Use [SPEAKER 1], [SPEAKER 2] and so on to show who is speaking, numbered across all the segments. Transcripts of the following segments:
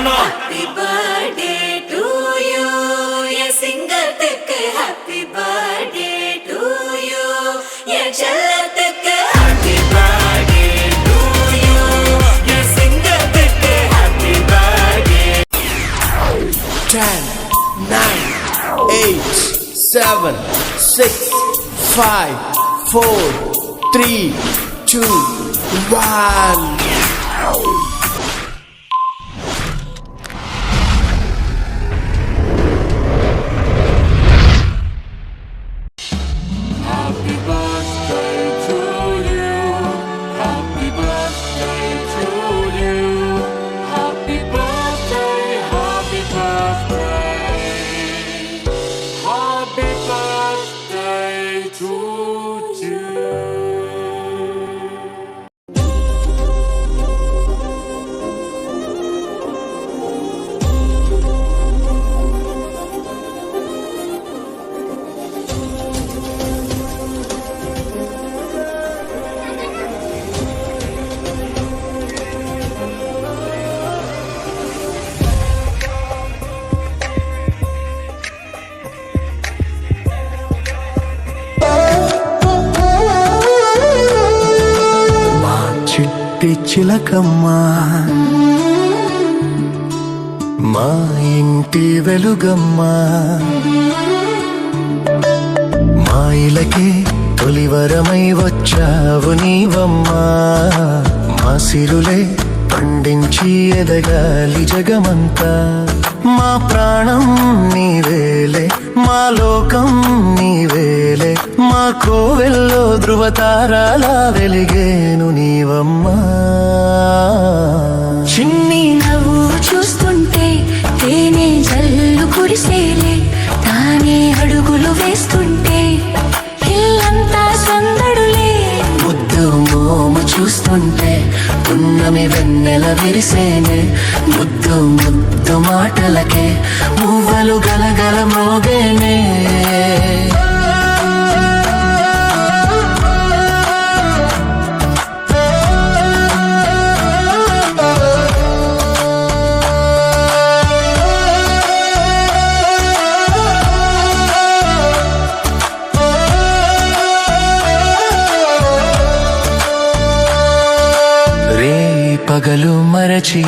[SPEAKER 1] गाना।
[SPEAKER 2] Happy birthday to you, ये singer तक हैप्पी बर्थडे टू यू, ये चलत के हैप्पी बर्थडे टू यू, ये सिंगर तक happy birthday.
[SPEAKER 1] 10, 9, 8, 7, 6, 5, 4, 3, 2, 1.
[SPEAKER 3] Happy birthday to you. Happy birthday to you. Happy birthday, happy birthday. Happy birthday to you.
[SPEAKER 4] చిట్టి చిలకమ్మ మా ఇంటి వెలుగమ్మ మా ఇలకే తొలివరమై వచ్చావు నీవమ్మా మా సిరులే పండించి ఎదగాలి జగమంతా మా ప్రాణం నీవేలే మా లోకం నీవేలే మా కోవెల్లో ధృవతారాలా వెలిగేను నీవమ్మా
[SPEAKER 5] చిన్ని నవ్వు చూస్తుంటే తేనె జల్లు కురిసేలే తానే అడుగులు వేస్తుంటే ఇల్లంతా సందడులే
[SPEAKER 4] ముద్దు మోము చూస్తుంటే పున్నమి వెన్నెల విరిసేనే ముద్దు ముద్దు మాటలకే మువ్వలు గలగల మోగేనే పగలు మరచి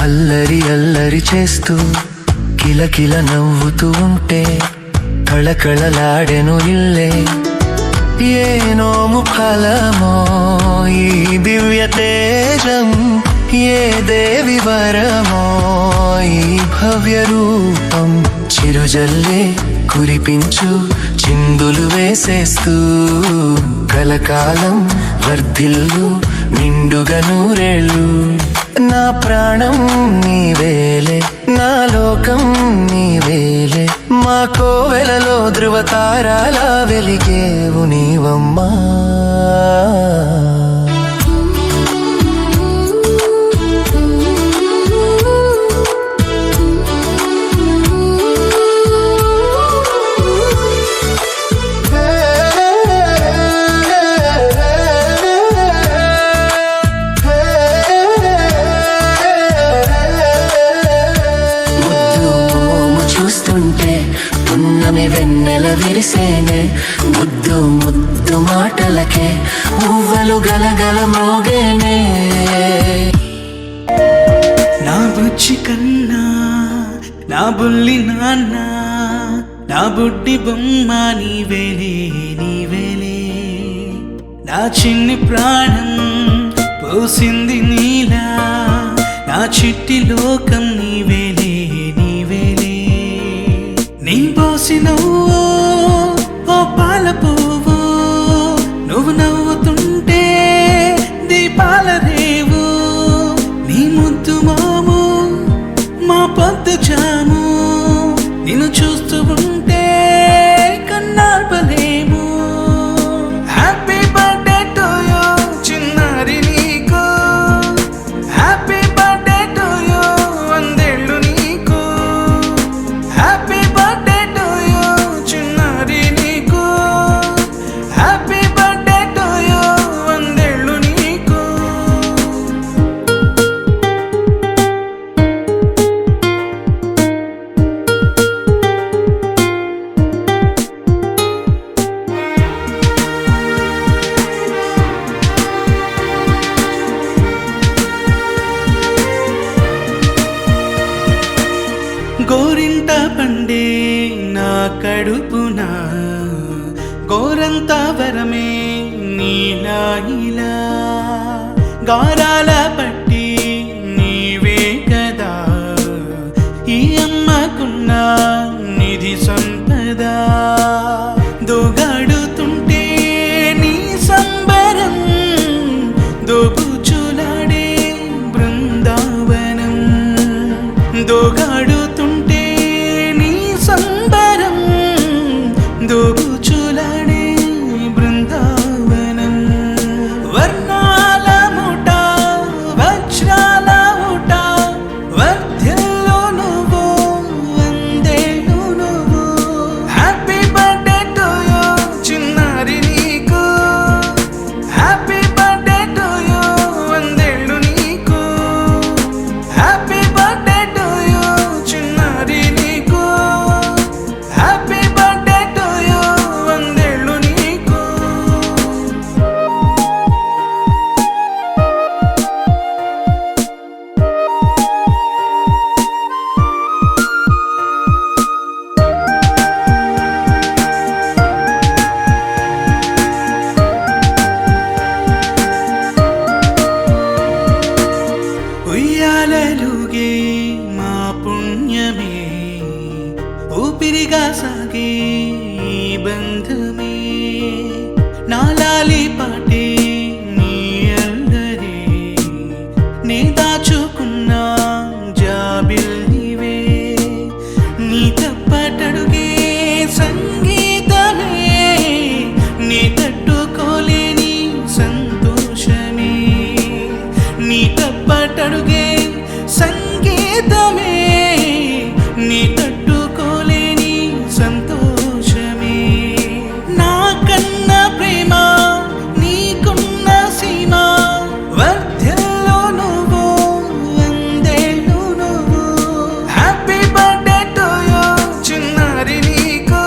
[SPEAKER 4] అల్లరి అల్లరి చేస్తూ కిలకిల నవ్వుతూ ఉంటే కళకళలాడెను ఇల్లే ఏ నోము ఫలమో ఈ దివ్య తేజం ఏ దేవి వరమో ఈ భవ్య రూపం చిరుజల్లే కురిపించు చిందులు వేసేస్తూ కలకాలం వర్ధిల్లు నిండుగా నూరేళ్ళు నా ప్రాణం నీవేలే నా లోకం నీవేలే మా కోవెలలో ధృవతారాలా వెలిగేవు నీవమ్మా పున్నమి వెన్నెల విరిసేనే ముద్దు ముద్దు మాటలకే మువ్వలు గలగల మోగేనే
[SPEAKER 6] నా బుజ్జి కన్నా నా బుల్లి నాన్న నా బుడ్డి బొమ్మ నీవేలే నీవేలే నా చిన్ని ప్రాణం పోసింది నీలా నా చిట్టి లోకం నీవేలే నీవేలే నీ పోసినవో ఓ పాల పువ్వు నువ్వు నవ్వుతుంటే దీపాల రేవు నీ ముద్దు మాము మా పొద్దు జాము నిన్ను చూస్తూ ఉంటే కన్నార్పలేము హ్యాపీ బర్త్డే టు యూ చిన్నారి నీకు హ్యాపీ బర్త్డే టు యూ వందేళ్ళు నీకు హ్యాపీ బర్త్డే టు యూ చిన్న గోరింట పండే నా కడుపున గోరంత వరమే నీలా ఇలా గారాల పట్టి నీవే కదా ఈ అమ్మకున్న నిధి సంపద దోగాడుతుంటే నీ సంబరం దోబుచులాడే బృందావనం దోగాడుతుంటే నీ సంబరం దోబుచులాడే బృందావనం వర్ణాల ముఠ వజ్రాల ముఠ వర్ధ్యల్లో నువ్వు వందేళ్ళు నువ్వు హ్యాపీ బర్త్డే టు యూ చిన్నారి నీకు హ్యాపీ బర్త్డే టు యూ వందేళ్ళు నీకు హ్యాపీ బర్త్డే టు యూ చిన్నారి నీకు హ్యాపీ బర్త్డే టు యూ వందేళ్ళు నీకు ఉయ్యాలలుగే మా పుణ్యమే ఊపిరిగా సాగే ఈ బంధమే నాలాలి పాటే నీ అల్లరే నే దాచుకున్న జాబిల్లివే నీ తప్పటడుగే సంగీతమే నీ తట్టుకోలేని సంతోషమే నీ తప్పటడుగే సంగీతమే నీ తట్టుకోలేని సంతోషమే నా కన్న ప్రేమ నీకున్న సీమ వర్ధ్యల్లో నువ్వు వందేళ్ళు నువ్వు హ్యాపీ బర్త్డే టు యూ చిన్నారి నీకు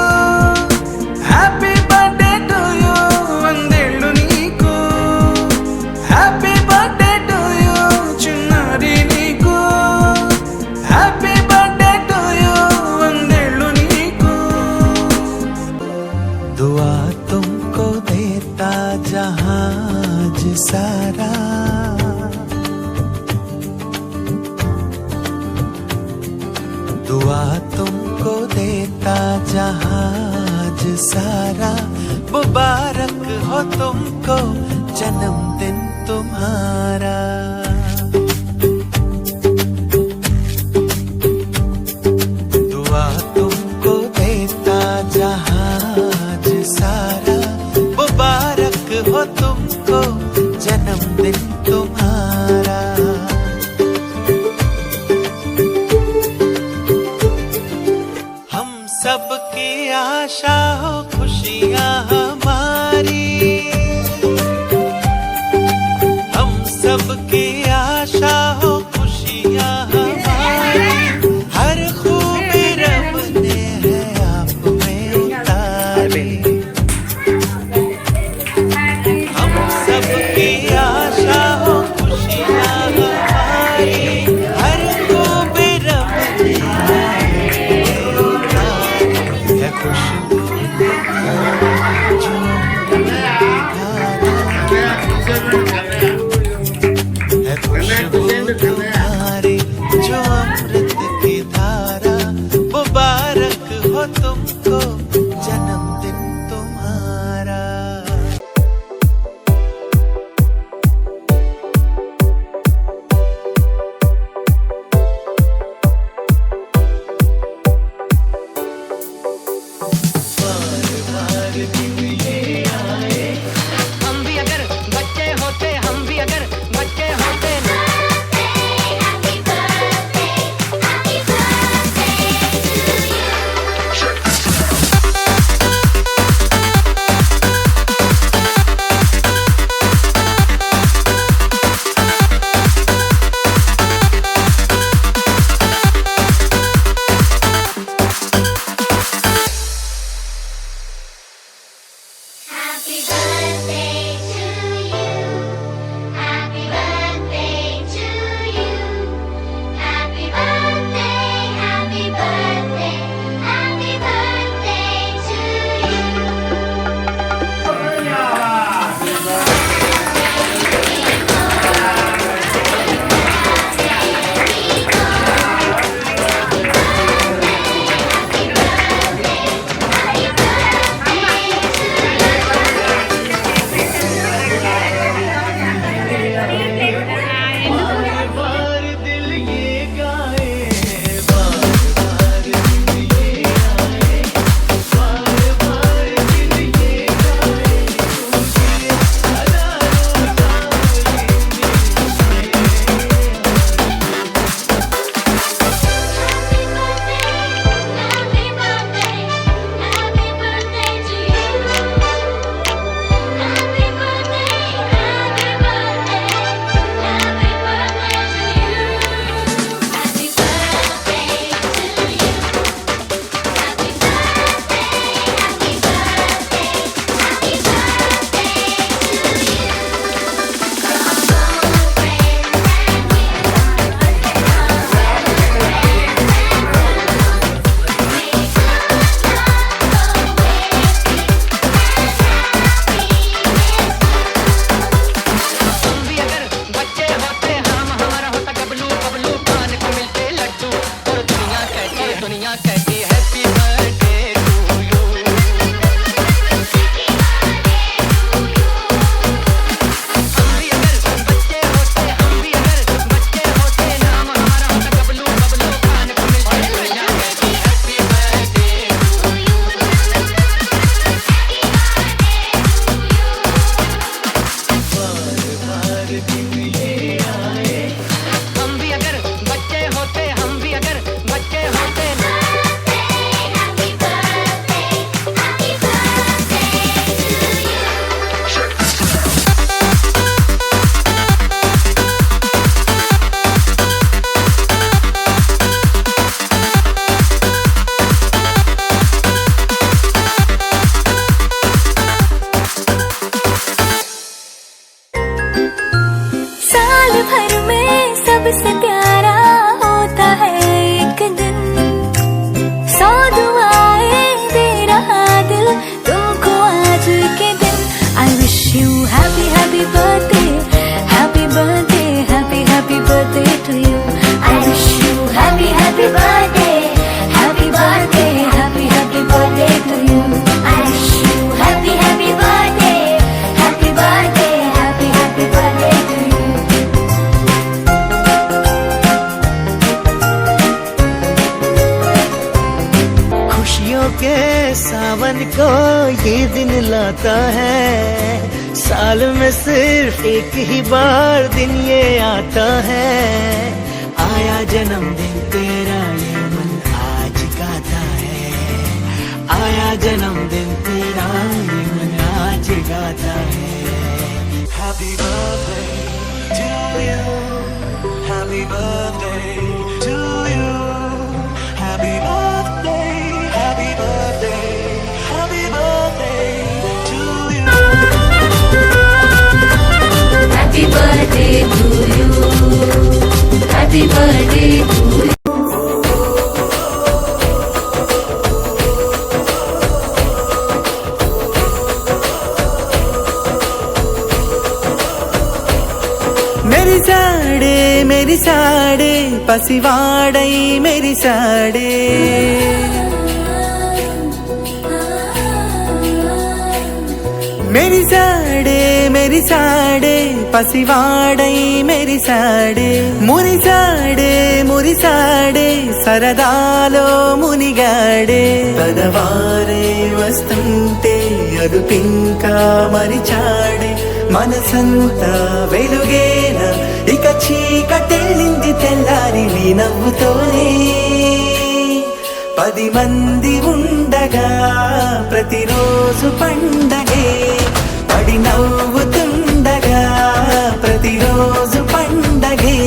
[SPEAKER 6] హ్యాపీ బర్త్డే టు యూ వందేళ్ళు నీకు హ్యాపీ బర్త్డే టు యూ చిన్నారి నీకు హ్యాపీ బర్త్డే టు యూ వందేళ్ళు నీకు
[SPEAKER 4] दुआ तुमको देता जहाज सारा दुआ तुमको देता जहाज सारा मुबारक हो तुमको जन्मदिन तुम्हारा दुआ तुमको देता जहाज सारा मुबारक हो तुमको जन्मदिन तुम्हारा हम सब की आशा हो खुशियाँ हमारी हम सब की कहती हैप्पी बर्थडे टू यू। हम भी अगर बच्चे होते नाम हमारा होता बबलू बबलू खान को मिलते भैया कहती हैप्पी बर्थडे टू यू। हम भी अगर बच्चे होते
[SPEAKER 5] साल भर में सबसे प्यारा होता है एक दिन, 100 दुआएं दे रहा दिल तुमको आज के दिन। I wish you happy happy birthday, happy birthday, happy happy birthday to you. I wish you happy happy birthday, happy birthday, happy happy birthday to you. I wish you happy happy birthday, happy birthday, happy happy birthday to you.
[SPEAKER 4] खुशियों के सावन को ये दिन लाता है, साल में सिर्फ एक ही बार दिन ये आता है। आया जन्मदिन तेरा ये मन आज गाता है, आया जन्मदिन तेरा ये मन आज गाता है। Happy birthday to you, happy birthday to you, happy birthday, happy birthday, happy birthday to you.
[SPEAKER 5] Happy birthday to you. Happy birthday to you.
[SPEAKER 6] मेरी साड़े पसिवाड़ई मेरी साड़े मेरी साड़े पसिवाड़ई मेरी साड़े మురి సాడే సరదాలో మునిగాడే పదవారే వస్తుంటే అదుపింకా మరిచాడే మనసంతా వెలుగేన ఇక చీకటెళ్ళింది తెల్లారి నీ నవ్వుతోనే 10 మంది ఉండగా ప్రతిరోజు పండగే పడి నవ్వుతుండగా ప్రతిరోజు పండగే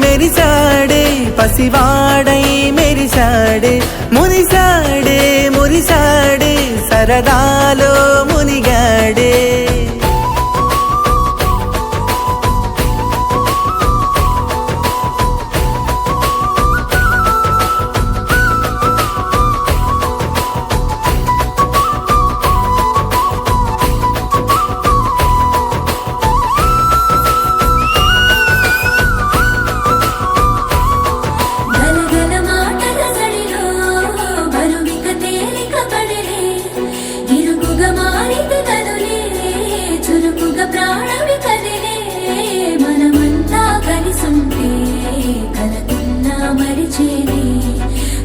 [SPEAKER 6] मेरी साड़े पसिवाड़ई मेरी साड़े మురి సాడే సరదాలో మునిగాడే
[SPEAKER 5] గలగల మాటల సడిలో బరువిక తేలిక పడలే, ఇరుకుగా మారితే కదులే, చురుకుగా ప్రాణమి కదిలే. మనమంతా కలిసుంటే కలకున్నా మరిచేనే,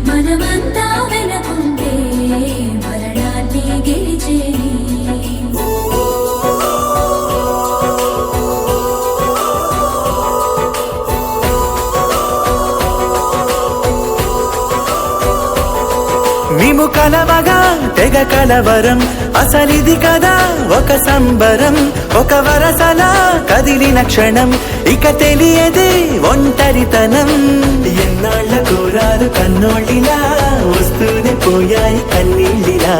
[SPEAKER 5] మనమంతా వెనకుంటే మరణాన్ని గెలిచేనే.
[SPEAKER 6] మేము కలవగా తెగ కలవరం, అసలిది కదా ఒక సంబరం. ఒక వరసలా కదిలిన క్షణం ఇక తెలియదే ఒంటరితనం. ఎన్నాళ్ళ కోరారు కన్నోళ్ళిలా వస్తూనే పోయాయి కన్నీళ్ళిలా.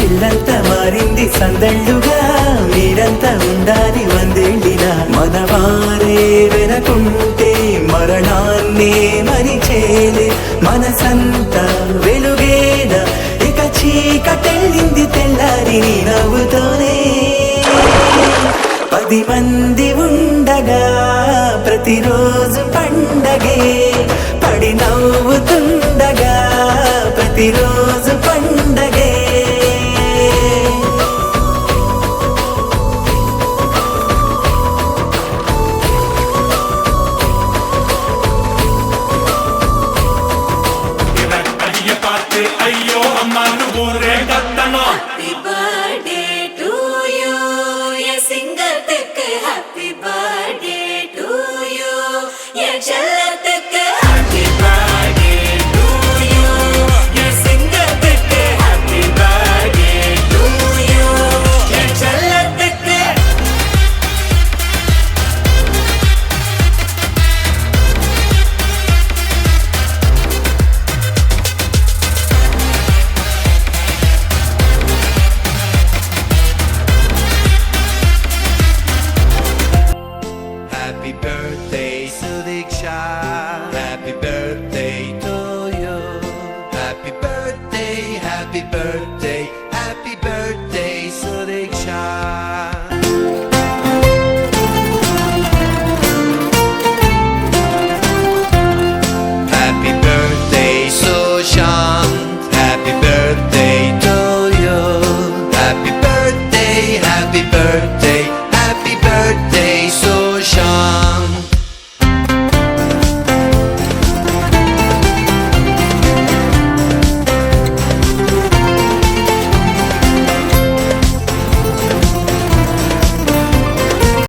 [SPEAKER 6] ఇల్లంతా మారింది సందళ్ళుగా, మీరంతా ఉండాలి వందేళ్ళిలా. మనవారే వెనకుంటే మరణాన్నే మరిచేలే, మనసంతా వెలుగేన ఇక చీకటెళ్ళి మొదలైంది తెల్లారి నీ నవ్వుతోనే 10 మంది ఉండగా ప్రతిరోజు పండగే పడి నవ్వుతుండగా ప్రతిరోజు పండగే
[SPEAKER 3] கைய பார்த்து ஐயோ அம்மான்னு ஊரே கத்தணும்.
[SPEAKER 2] Happy birthday to you. என் சிங்கத்துக்கு happy birthday to you. என் செல்லத்துக்கு happy birthday to you. என் சிங்கத்துக்கு happy birthday to you. என் செல்லத்துக்கு
[SPEAKER 6] Happy birthday Sudiksha Happy birthday to you Happy birthday